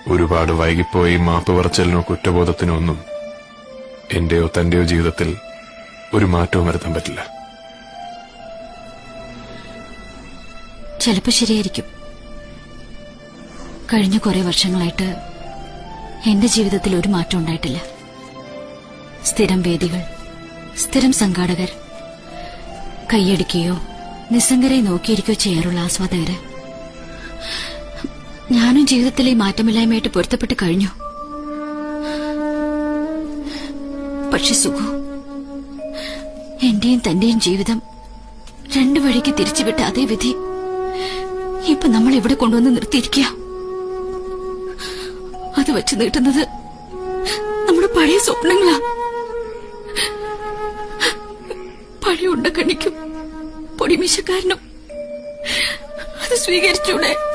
ഒരുപാട് വൈകിപ്പോയി മാപ്പ് പറച്ചിലിനോ കുറ്റബോധത്തിനോ ഒന്നും എന്റെയോ തന്റെയോ ജീവിതത്തിൽ ഒരു മാറ്റവും വരുത്താൻ പറ്റില്ല. ചിലപ്പോ ശരിയായിരിക്കും. കഴിഞ്ഞ കുറെ വർഷങ്ങളായിട്ട് എന്റെ ജീവിതത്തിൽ ഒരു മാറ്റം ഉണ്ടായിട്ടില്ല. സ്ഥിരം വേദികൾ, സ്ഥിരം സംഘാടകർ, കൈയടിക്കുകയോ നിസ്സംഗരെ നോക്കിയിരിക്കുകയോ ചെയ്യാറുള്ള ആസ്വാദകര്. ഞാനും ജീവിതത്തിലെ മാറ്റമില്ലായ്മയായിട്ട് പൊരുത്തപ്പെട്ട് കഴിഞ്ഞു. പക്ഷെ സുഖു, എന്റെയും തന്റെയും ജീവിതം രണ്ടു വഴിക്ക് തിരിച്ചുവിട്ട അതേ വിധി ഇപ്പൊ നമ്മൾ ഇവിടെ കൊണ്ടുവന്ന് നിർത്തിയിരിക്കുക. അത് വെച്ച് നീട്ടുന്നത് നമ്മുടെ പഴയ സ്വപ്നങ്ങളാ. പഴയ ഉണ്ടക്കണ്ണിക്കും പൊടിമീശക്കാരനും അത് സ്വീകരിച്ചൂടെ?